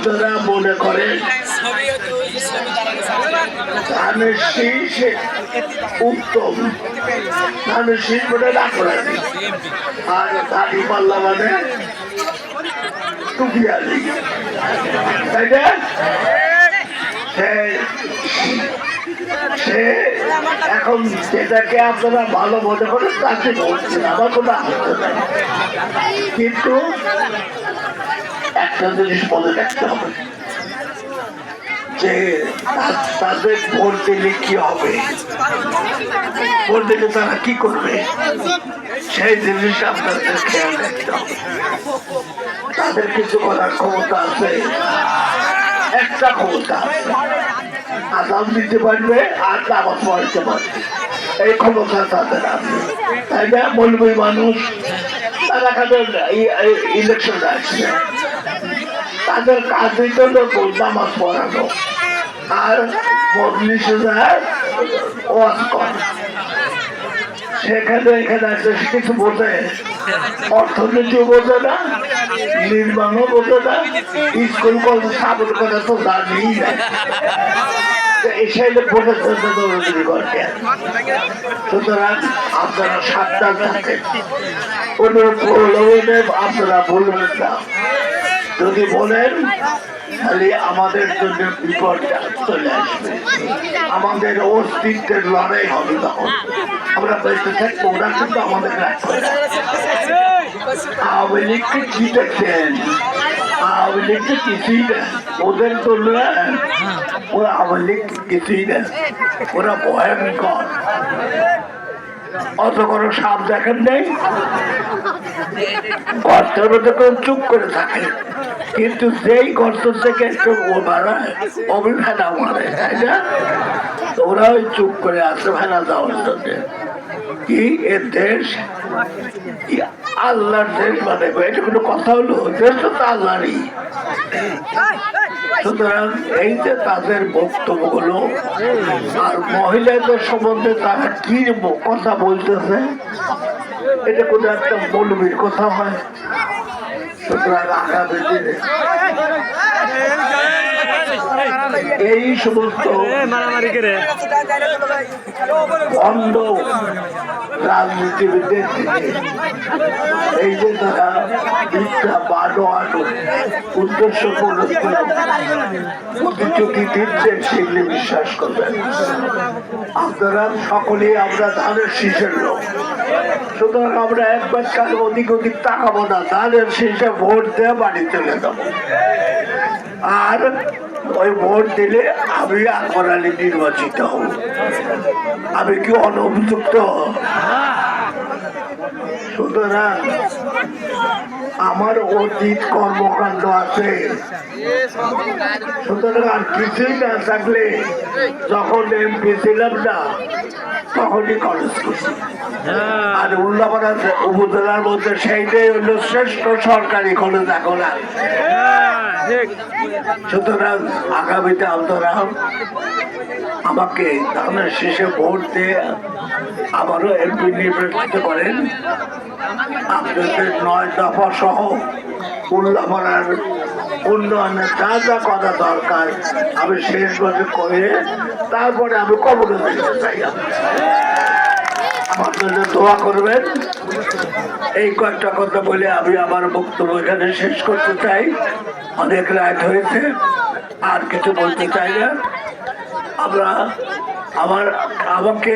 আপনারা মনে করেন ধানের শীষ উত্তম, ধানের শীষ বলে না করেন, আর দাড়ি পাল্লা মানে টুপিয়ালি, তাই না? সে এখন যেটাকে আপনারা ভালো মনে করেন তাকে বলছেন, আমার কোনো আপত্তি নাই, কিন্তু একটা জিনিস মনে রাখতে হবে যে তাদের ভোট দিলে কি হবে, ভোট দিলে তারা কি করবে, সেই জিনিসটা আপনাদের খেয়াল রাখতে হবে। তাদের কিছু করার ক্ষমতা আছে, একটা ক্ষমতা আছে, আজান দিতে পারবে আর নামাজ পড়তে পারবে, এই ক্ষমতা তাদের আছে, তাই না? বলবে মানুষ তারা কাদের ইলেকশন আসছে, তাদের কাজই তো নামাজ পড়ানো আর মজলিসে যায় ওয়াজ করা। সেখানে এখানে আসলে কিছু বোঝে, অর্থনীতিও বোঝে না, নির্মাণও বোঝে না, স্কুল কলেজ স্থাপন করা তো জানি না, সুতরাং আপনারা সাবধান থাকেন, কোনো প্রলোভনে আপনারা বলবেন না। যদি বলেন তাহলে আমাদের জন্য বিপদটা চলে আসবে, আমাদের অস্তিত্বের লড়াই হবে, তখন আমরা বেঁচে থাকবো, ওরা কিন্তু আমাদের রাখবে। আওয়ামী লীগকে কি দেখছেন? আওয়ামী লীগকে কিছুই না, ওদের তুলনা ওরা আওয়ামী লীগ কিছুই না, ওরা ভয়ঙ্কর। অত কোনো সাপ দেখেন নেই, গর্তের মধ্যে করে চুপ করে থাকে, কিন্তু যেই গর্ত থেকে একটু বাড়ায় অমি ফেনা মারে, তাই না? ওরা ওই চুপ করে আসে ফেনা যাওয়ার জন্য। কি এর দেশ আল্লাহর দেশ, মানে এটা কোনো কথা হলো? দেশ তো আল্লাহরই। সুতরাং এই যে তাদের বক্তব্যগুলো আর মহিলাদের সম্বন্ধে তারা কি কথা বলতেছে, এটা কোনো একটা মৌলবীর কথা হয়? সুতরাং আগামী দিনে এই সমস্ত বন্ধ রাজনীতিবিদদের এই যে তারা মিথ্যা বানোয়ানো উদ্দেশ্য প্রতিশ্রুতি দিচ্ছেন, সেগুলি বিশ্বাস করবেন। আপনারা সকলেই আমরা ধানের শীষের লোক, সুতরাং আমরা একবার কাল অধিক অধিক তাকাবো না, ধানের শীষে ভোট দিয়ে বাড়ি চলে যাবো। আর ওই ভোট দিলে আমি আকবর আলী নির্বাচিত হব, আমি কি অনভিযুক্ত? সুতরাং আমার অতীত কর্মকাণ্ড আছে, সুতরাং আর কিছুই না থাকলে যখন এমপি ছিলাম না তখনই কলেজ করছি, আর উল্লাপাড়া উপজেলার মধ্যে সেইটাই হলো শ্রেষ্ঠ সরকারি কলেজ এখন। সুতরাং আগামীতে আপনারা আমাকে ধানের শেষে ভোট দিয়ে আবারও এমপি নির্বাচিত করেন। আপনাদের 9 দফা সহ উল্লাপাড়ার উন্নয়নের যা যা করা দরকার আমি শেষ বছর করে তারপরে আমি কবরে যেতে চাই। আমার জন্য দোয়া করবেন। এই কয়েকটা কথা বলে আমি আমার বক্তব্য এখানে শেষ করতে চাই। অনেক রাত হয়েছে, আর কিছু বলতে চাই না। আমাকে